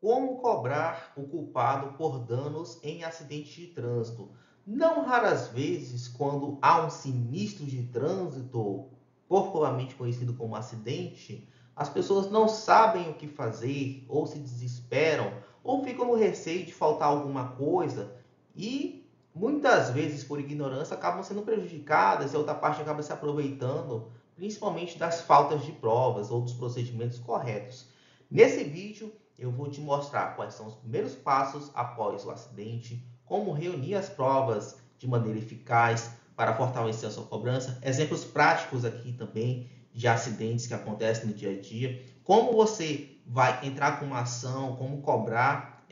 Como cobrar o culpado por danos em acidente de trânsito? Não raras vezes, quando há um sinistro de trânsito, popularmente conhecido como acidente, as pessoas não sabem o que fazer, ou se desesperam, ou ficam no receio de faltar alguma coisa e muitas vezes, por ignorância, acabam sendo prejudicadas e a outra parte acaba se aproveitando, principalmente das faltas de provas ou dos procedimentos corretos. Nesse vídeo, eu vou te mostrar quais são os primeiros passos após o acidente, como reunir as provas de maneira eficaz para fortalecer a sua cobrança, exemplos práticos aqui também de acidentes que acontecem no dia a dia, como você vai entrar com uma ação, como cobrar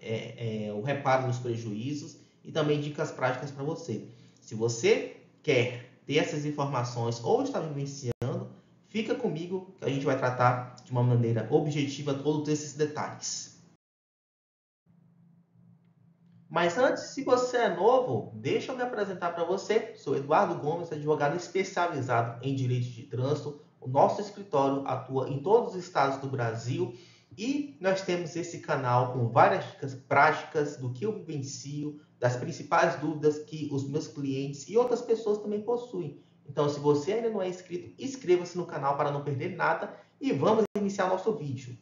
o reparo dos prejuízos e também dicas práticas para você. Se você quer ter essas informações ou está vivenciando, fica comigo que a gente vai tratar de uma maneira objetiva todos esses detalhes. Mas antes, se você é novo, deixa eu me apresentar para você. Sou Eduardo Gomes, advogado especializado em direito de trânsito. O nosso escritório atua em todos os estados do Brasil e nós temos esse canal com várias dicas práticas do que eu vivencio, das principais dúvidas que os meus clientes e outras pessoas também possuem. Então, se você ainda não é inscrito, inscreva-se no canal para não perder nada e vamos iniciar nosso vídeo.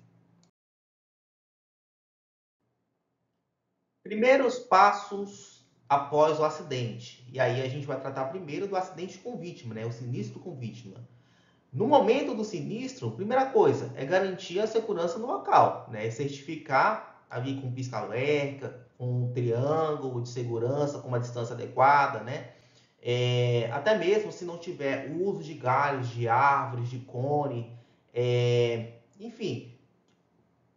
Primeiros passos após o acidente. E aí a gente vai tratar primeiro do acidente com vítima, né? O sinistro com vítima. No momento do sinistro, primeira coisa é garantir a segurança no local, né? Certificar ali com pisca-alerta, com um triângulo de segurança, com uma distância adequada, né? Até mesmo se não tiver o uso de galhos, de árvores, de cone, enfim,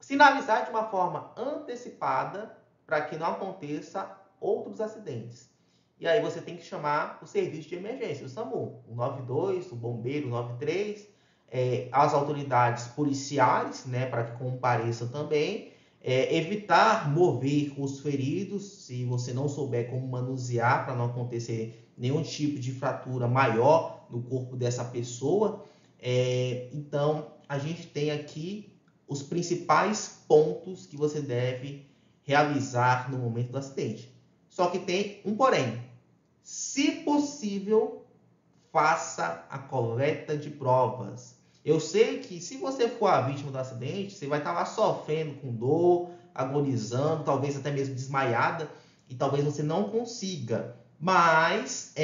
sinalizar de uma forma antecipada para que não aconteça outros acidentes. E aí você tem que chamar o serviço de emergência, o SAMU, o 92, o bombeiro, o 93, as autoridades policiais, né, para que compareçam também, evitar mover os feridos, se você não souber como manusear, para não acontecer nenhum tipo de fratura maior no corpo dessa pessoa. Então, a gente tem aqui os principais pontos que você deve realizar no momento do acidente. Só que tem um porém. Se possível, faça a coleta de provas. Eu sei que se você for a vítima do acidente, você vai estar lá sofrendo com dor, agonizando, talvez até mesmo desmaiada, e talvez você não consiga. Mas,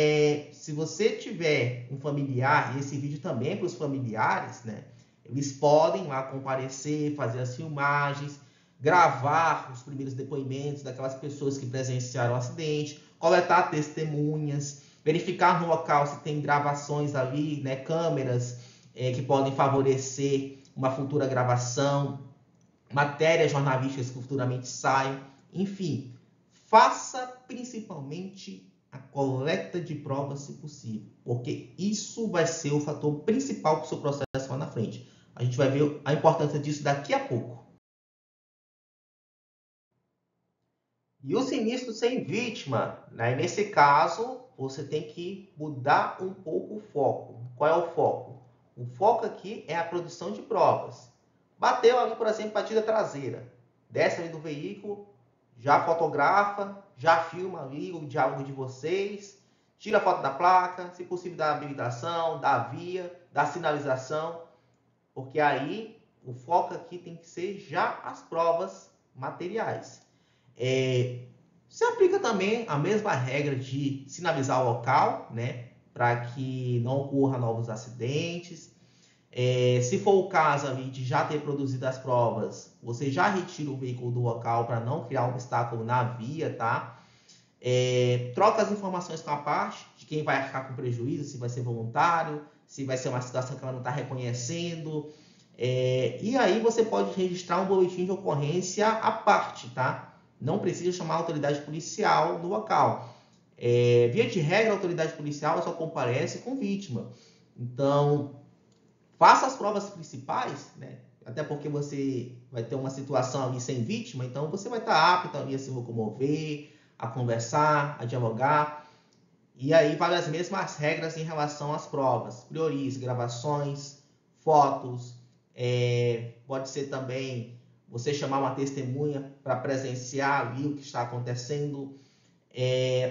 se você tiver um familiar, e esse vídeo também é para os familiares, né? Eles podem lá comparecer, fazer as filmagens, gravar os primeiros depoimentos daquelas pessoas que presenciaram o acidente, coletar testemunhas, verificar no local se tem gravações ali, né, câmeras que podem favorecer uma futura gravação, matérias jornalísticas que futuramente saiam, enfim, faça principalmente a coleta de provas se possível, porque isso vai ser o fator principal para o seu processo lá na frente. A gente vai ver a importância disso daqui a pouco. E o sinistro sem vítima, né? Nesse caso, você tem que mudar um pouco o foco. Qual é o foco? O foco aqui é a produção de provas. Bateu ali, por exemplo, batida traseira. Desce ali do veículo, já fotografa, já filma ali o diálogo de vocês, tira a foto da placa, se possível da habilitação, da via, da sinalização, porque aí o foco aqui tem que ser já as provas materiais. Se aplica também a mesma regra de sinalizar o local, né, para que não ocorra novos acidentes. Se for o caso ali de já ter produzido as provas, você já retira o veículo do local para não criar um obstáculo na via, tá? Troca as informações com a parte de quem vai arcar com prejuízo, se vai ser voluntário, se vai ser uma situação que ela não está reconhecendo. E aí você pode registrar um boletim de ocorrência à parte, tá? Não precisa chamar a autoridade policial no local. Via de regra, a autoridade policial só comparece com vítima. Então, faça as provas principais, né? Até porque você vai ter uma situação ali sem vítima, então você vai estar apto ali a se locomover, a conversar, a dialogar. E aí vale as mesmas regras em relação às provas. Priorize gravações, fotos, pode ser também você chamar uma testemunha para presenciar ali o que está acontecendo.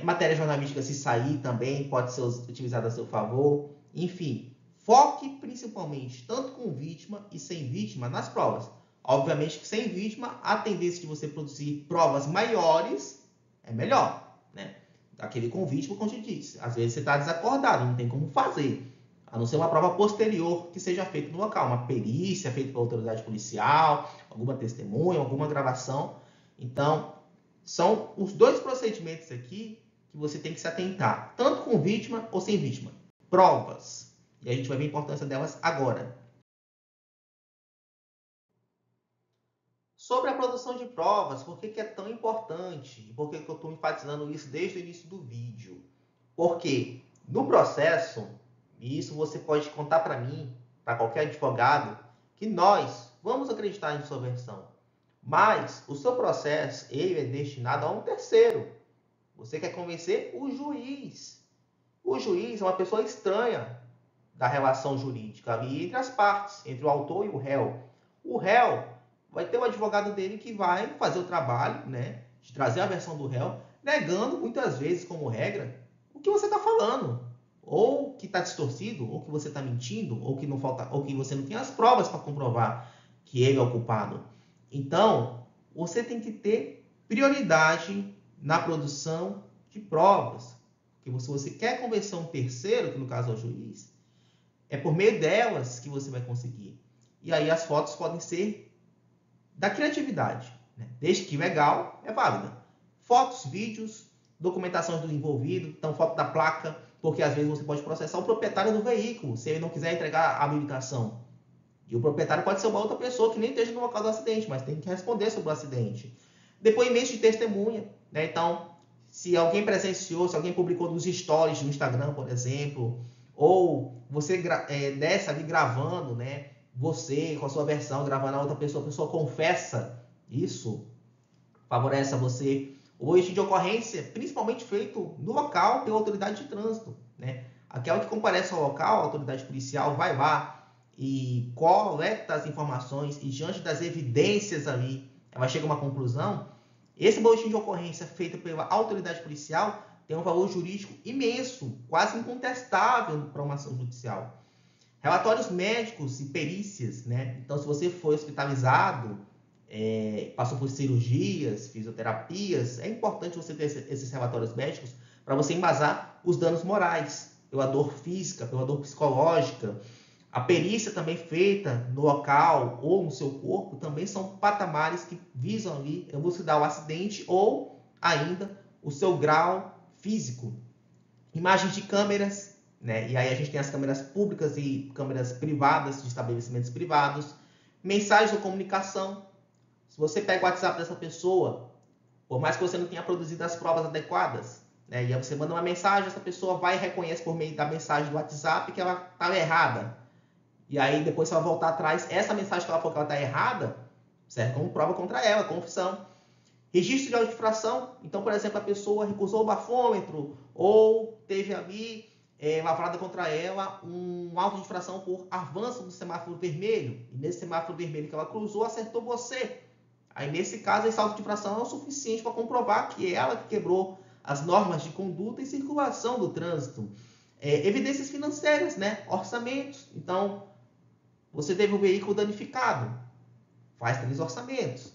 Matéria jornalística, se sair também, pode ser utilizada a seu favor. Enfim, foque principalmente, tanto com vítima e sem vítima, nas provas. Obviamente que sem vítima, a tendência de você produzir provas maiores é melhor, né? Aquele com vítima, como eu te disse, às vezes você está desacordado, não tem como fazer. A não ser uma prova posterior que seja feita no local, uma perícia feita pela autoridade policial, alguma testemunha, alguma gravação. Então, são os dois procedimentos aqui que você tem que se atentar, tanto com vítima ou sem vítima. Provas. E a gente vai ver a importância delas agora. Sobre a produção de provas, por que é tão importante? E por que eu estou enfatizando isso desde o início do vídeo? Porque no processo, e isso você pode contar para mim, para qualquer advogado, que nós vamos acreditar em sua versão. Mas o seu processo, ele é destinado a um terceiro. Você quer convencer o juiz. O juiz é uma pessoa estranha da relação jurídica ali entre as partes, entre o autor e o réu. O réu vai ter o advogado dele que vai fazer o trabalho, né, de trazer a versão do réu, negando muitas vezes, como regra, o que você está falando. Ou que está distorcido, ou que você está mentindo, ou que não falta, ou que você não tem as provas para comprovar que ele é o culpado. Então, você tem que ter prioridade na produção de provas. Porque se você quer convencer um terceiro, que no caso é o juiz, é por meio delas que você vai conseguir. E aí as fotos podem ser da criatividade, né? Desde que legal, é válida. Fotos, vídeos, documentações do envolvido, então foto da placa, porque às vezes você pode processar o proprietário do veículo, se ele não quiser entregar a habilitação. E o proprietário pode ser uma outra pessoa que nem esteja no local do acidente, mas tem que responder sobre o acidente. Depoimentos de testemunha, né? Então, se alguém presenciou, se alguém publicou nos stories no Instagram, por exemplo, ou você desce ali gravando, né? Você, com a sua versão, gravando a outra pessoa, a pessoa confessa isso, favorece a você. O boletim de ocorrência, principalmente feito no local pela autoridade de trânsito, né? Aquela que comparece ao local, a autoridade policial vai lá e coleta as informações e diante das evidências ali, ela chega a uma conclusão. Esse boletim de ocorrência feito pela autoridade policial tem um valor jurídico imenso, quase incontestável para uma ação judicial. Relatórios médicos e perícias, né? Então, se você foi hospitalizado, passou por cirurgias, fisioterapias, é importante você ter esses relatórios médicos para você embasar os danos morais, pela dor física, pela dor psicológica. A perícia também feita no local ou no seu corpo também são patamares que visam ali elucidar o acidente ou ainda o seu grau físico. Imagens de câmeras, né? E aí a gente tem as câmeras públicas e câmeras privadas de estabelecimentos privados. Mensagens de comunicação. Se você pega o WhatsApp dessa pessoa, por mais que você não tenha produzido as provas adequadas, né? E aí você manda uma mensagem, essa pessoa vai e reconhece por meio da mensagem do WhatsApp que ela estava errada. E aí depois se ela voltar atrás, essa mensagem que ela falou que ela está errada, serve como prova contra ela, confissão. Registro de auto-infração. Então, por exemplo, a pessoa recusou o bafômetro ou teve ali lavrada contra ela um auto de infração por avanço do semáforo vermelho. E nesse semáforo vermelho que ela cruzou, acertou você. Aí, nesse caso, esse auto de infração é o suficiente para comprovar que é ela que quebrou as normas de conduta e circulação do trânsito. Evidências financeiras, né? Orçamentos. Então, você teve o veículo danificado. Faz 3 orçamentos.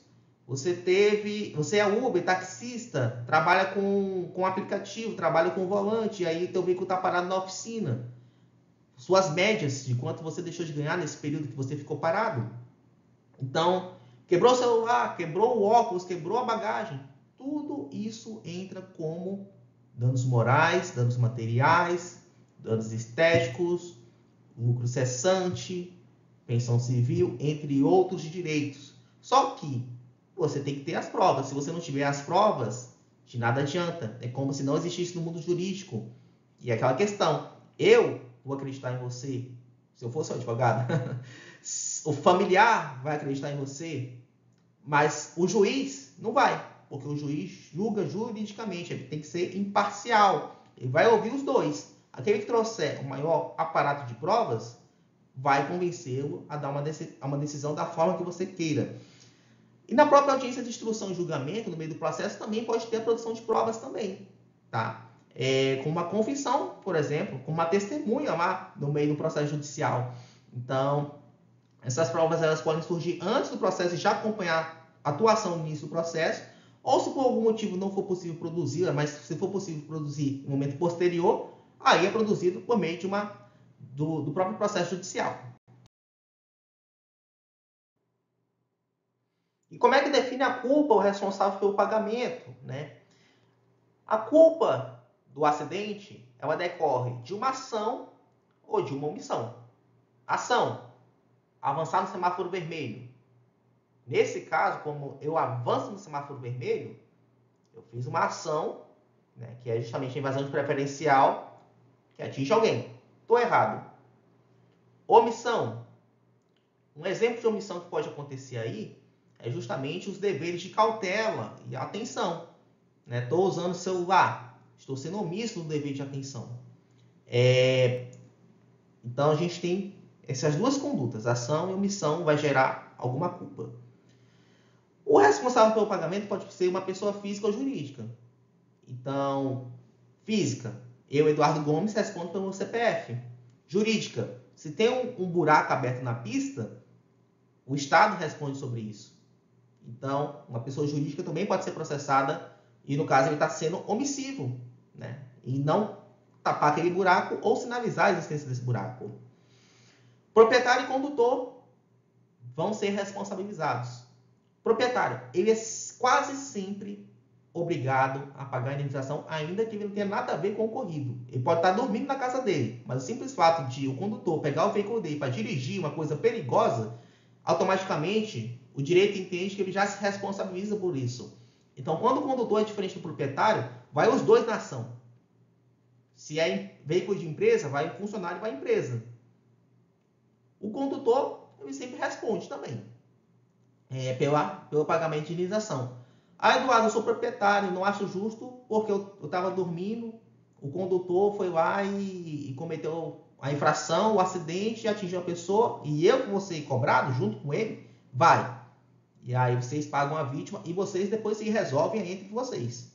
Você é Uber, taxista, trabalha com aplicativo, trabalha com volante, e aí teu veículo está parado na oficina. Suas médias de quanto você deixou de ganhar nesse período que você ficou parado. Então, quebrou o celular, quebrou o óculos, quebrou a bagagem. Tudo isso entra como danos morais, danos materiais, danos estéticos, lucro cessante, pensão civil, entre outros direitos. Só que você tem que ter as provas. Se você não tiver as provas, de nada adianta. É como se não existisse no mundo jurídico. E é aquela questão, eu vou acreditar em você, se eu fosse um advogado. O familiar vai acreditar em você, mas o juiz não vai, porque o juiz julga juridicamente, ele tem que ser imparcial. Ele vai ouvir os dois. Aquele que trouxer o maior aparato de provas vai convencê-lo a dar uma decisão da forma que você queira. E na própria audiência de instrução e julgamento, no meio do processo, também pode ter a produção de provas também, tá? Com uma confissão, por exemplo, com uma testemunha lá no meio do processo judicial. Então, essas provas elas podem surgir antes do processo e já acompanhar a atuação no início do processo, ou se por algum motivo não for possível produzi-la, mas se for possível produzir no momento posterior, aí é produzido por meio de do próprio processo judicial. E como é que define a culpa ou responsável pelo pagamento, né? A culpa do acidente, ela decorre de uma ação ou de uma omissão. Ação, avançar no semáforo vermelho. Nesse caso, como eu avanço no semáforo vermelho, eu fiz uma ação, né, que é justamente a invasão de preferencial, que atinge alguém. Estou errado. Omissão. Um exemplo de omissão que pode acontecer aí é justamente os deveres de cautela e atenção. Estou usando o celular, estou sendo omisso no dever de atenção. Então, a gente tem essas duas condutas, ação e omissão, vai gerar alguma culpa. O responsável pelo pagamento pode ser uma pessoa física ou jurídica. Então, física, eu, Eduardo Gomes, respondo pelo CPF. Jurídica, se tem um buraco aberto na pista, o Estado responde sobre isso. Então, uma pessoa jurídica também pode ser processada e, no caso, ele está sendo omissivo, né? E não tapar aquele buraco ou sinalizar a existência desse buraco. Proprietário e condutor vão ser responsabilizados. Proprietário, ele é quase sempre obrigado a pagar a indenização, ainda que ele não tenha nada a ver com o ocorrido. Ele pode estar dormindo na casa dele, mas o simples fato de o condutor pegar o veículo dele para dirigir uma coisa perigosa, automaticamente o direito entende que ele já se responsabiliza por isso. Então, quando o condutor é diferente do proprietário, vai os dois na ação. Se é veículo de empresa, vai o funcionário e vai a empresa. O condutor, ele sempre responde também, pelo pagamento de indenização. Eduardo, eu sou proprietário, não acho justo porque eu estava dormindo, o condutor foi lá e cometeu a infração, o acidente, atingiu a pessoa, e eu que vou ser cobrado junto com ele, vai. E aí vocês pagam a vítima e vocês depois se resolvem entre vocês.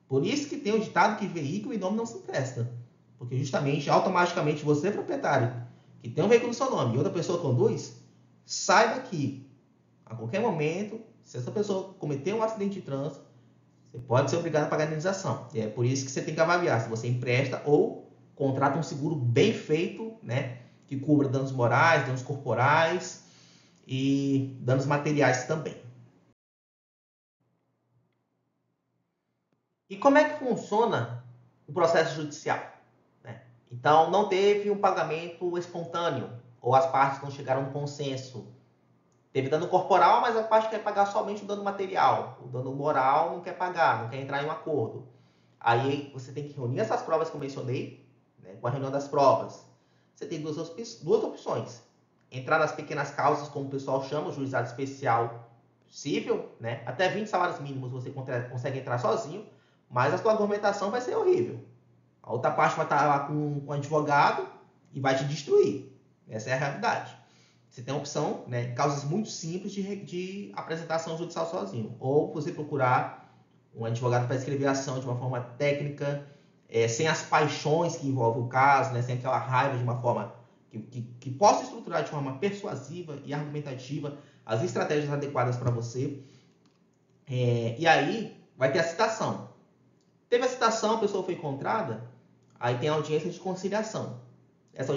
Por isso que tem o ditado que veículo e nome não se empresta. Porque justamente, automaticamente, você, proprietário, que tem um veículo no seu nome e outra pessoa conduz, saiba que, a qualquer momento, se essa pessoa cometer um acidente de trânsito, você pode ser obrigado a pagar a indenização. E é por isso que você tem que avaliar se você empresta ou contrata um seguro bem feito, né, que cubra danos morais, danos corporais e danos materiais também. E como é que funciona o processo judicial? Então, não teve um pagamento espontâneo, ou as partes não chegaram no consenso. Teve dano corporal, mas a parte quer pagar somente o dano material. O dano moral não quer pagar, não quer entrar em um acordo. Aí você tem que reunir essas provas que eu mencionei, né, com a reunião das provas. Você tem duas opções. Entrar nas pequenas causas, como o pessoal chama, o juizado especial civil, né? Até 20 salários mínimos você consegue entrar sozinho, mas a sua argumentação vai ser horrível. A outra parte vai estar lá com um advogado e vai te destruir. Essa é a realidade. Você tem a opção, né, em causas muito simples, de apresentação judicial sozinho. Ou você procurar um advogado para escrever a ação de uma forma técnica, sem as paixões que envolvem o caso, né, sem aquela raiva, de uma forma que possa estruturar de forma persuasiva e argumentativa as estratégias adequadas para você. E aí vai ter a citação. Teve a citação, a pessoa foi encontrada, aí tem a audiência de conciliação. Essa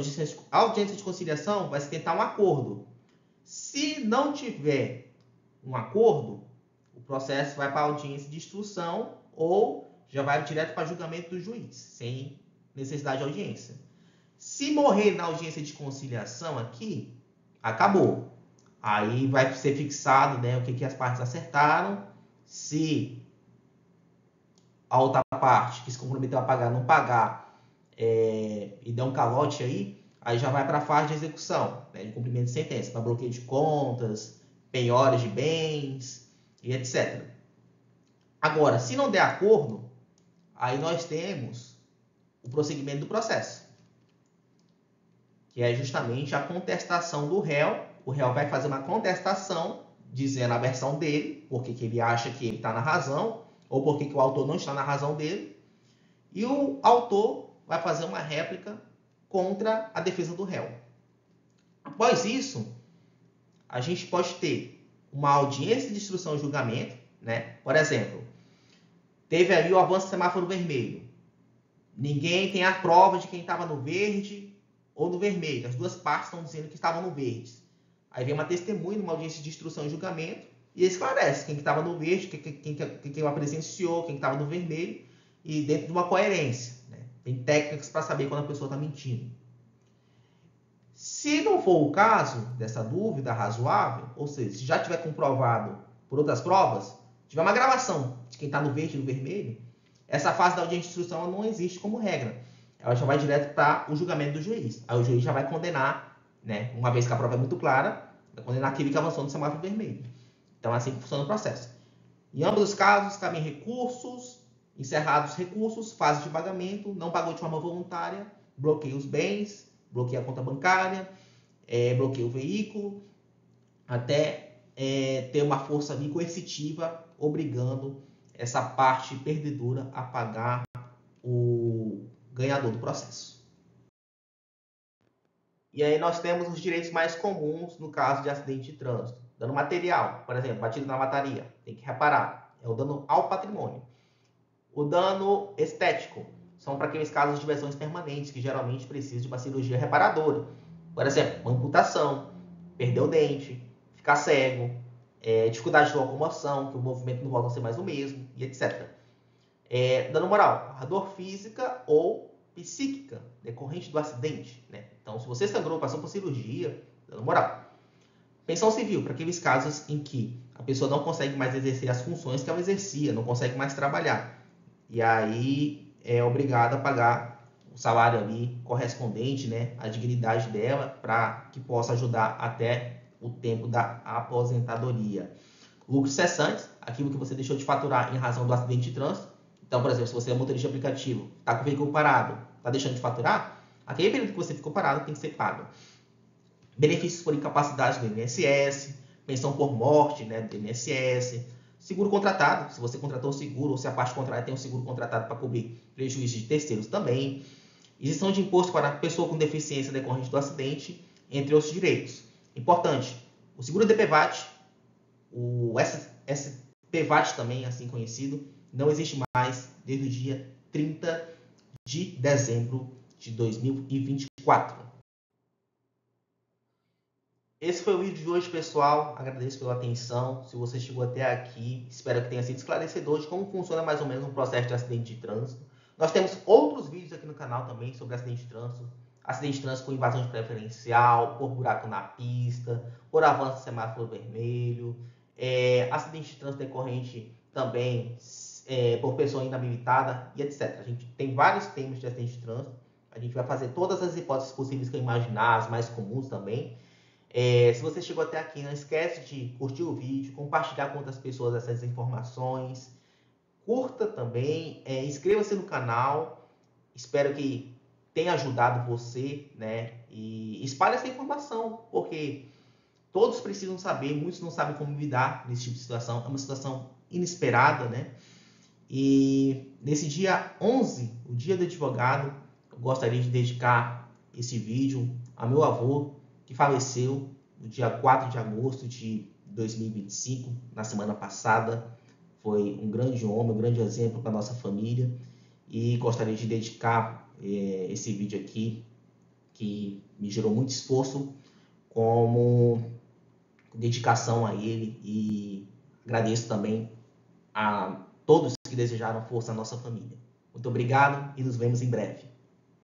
audiência de conciliação vai se tentar um acordo. Se não tiver um acordo, o processo vai para a audiência de instrução ou já vai direto para julgamento do juiz, sem necessidade de audiência. Se morrer na audiência de conciliação aqui, acabou. Aí vai ser fixado, né, o que as partes acertaram. Se a outra parte que se comprometeu a pagar não pagar e der um calote aí já vai para a fase de execução, né, de cumprimento de sentença, para bloqueio de contas, penhoras de bens e etc. Agora, se não der acordo, aí nós temos o prosseguimento do processo, que é justamente a contestação do réu. O réu vai fazer uma contestação dizendo a versão dele, porque que ele acha que ele está na razão, ou porque que o autor não está na razão dele, e o autor vai fazer uma réplica contra a defesa do réu. Após isso, a gente pode ter uma audiência de instrução e julgamento, né? Por exemplo, teve aí o avanço do semáforo vermelho. Ninguém tem a prova de quem estava no verde ou no vermelho. As duas partes estão dizendo que estavam no verde. Aí vem uma testemunha numa audiência de instrução e julgamento e esclarece quem estava no verde, quem a presenciou, quem estava no vermelho, e dentro de uma coerência, né? Tem técnicas para saber quando a pessoa está mentindo. Se não for o caso dessa dúvida razoável, ou seja, se já tiver comprovado por outras provas, tiver uma gravação de quem está no verde e no vermelho, essa fase da audiência de instrução não existe como regra. Ela já vai direto para o julgamento do juiz. Aí o juiz já vai condenar, né, uma vez que a prova é muito clara, vai condenar aquele que avançou no semáforo vermelho. Então é assim que funciona o processo. Em ambos os casos, cabem recursos, encerrados os recursos, fase de pagamento, não pagou de forma voluntária, bloqueia os bens, bloqueia a conta bancária, bloqueia o veículo, até ter uma força ali coercitiva, obrigando essa parte perdedora a pagar o ganhador do processo. E aí nós temos os direitos mais comuns no caso de acidente de trânsito. Dano material, por exemplo, batido na lataria, tem que reparar. É o dano ao patrimônio. O dano estético são para aqueles casos de lesões permanentes que geralmente precisam de uma cirurgia reparadora. Por exemplo, uma amputação, perder o dente, ficar cego, dificuldade de locomoção, que o movimento não volta a ser mais o mesmo, e etc. Dano moral, a dor física ou psíquica decorrente do acidente, né? Então, se você sangrou, passou por cirurgia, dano moral. Pensão civil, para aqueles casos em que a pessoa não consegue mais exercer as funções que ela exercia, não consegue mais trabalhar. E aí é obrigada a pagar o salário ali correspondente, né, à dignidade dela, para que possa ajudar até o tempo da aposentadoria. Lucros cessantes, aquilo que você deixou de faturar em razão do acidente de trânsito. Então, por exemplo, se você é motorista de aplicativo, está com o veículo parado, está deixando de faturar, aquele período que você ficou parado tem que ser pago. Benefícios por incapacidade do INSS, pensão por morte, né, do INSS, seguro contratado, se você contratou o seguro ou se a parte contrária tem um seguro contratado para cobrir prejuízos de terceiros também, isenção de imposto para a pessoa com deficiência decorrente do acidente, entre outros direitos. Importante, o seguro DPVAT, o SPVAT também, assim conhecido, não existe mais desde o dia 30 de dezembro de 2024. Esse foi o vídeo de hoje, pessoal. Agradeço pela atenção. Se você chegou até aqui, espero que tenha sido esclarecedor de como funciona mais ou menos um processo de acidente de trânsito. Nós temos outros vídeos aqui no canal também sobre acidente de trânsito com invasão de preferencial, por buraco na pista, por avanço do semáforo vermelho, acidente de trânsito decorrente também por pessoa inabilitada e etc. A gente tem vários temas de acidente de trânsito. A gente vai fazer todas as hipóteses possíveis que eu imaginar, as mais comuns também. Se você chegou até aqui, não esquece de curtir o vídeo, compartilhar com outras pessoas essas informações. Curta também, inscreva-se no canal. Espero que tenha ajudado você, né? E espalhe essa informação, porque todos precisam saber, muitos não sabem como lidar nesse tipo de situação. É uma situação inesperada, né? E nesse dia 11, o dia do advogado, eu gostaria de dedicar esse vídeo a meu avô, que faleceu no dia 4 de agosto de 2025, na semana passada. Foi um grande homem, um grande exemplo para a nossa família. E gostaria de dedicar esse vídeo aqui, que me gerou muito esforço, como dedicação a ele. E agradeço também a todos que desejaram força à nossa família. Muito obrigado e nos vemos em breve.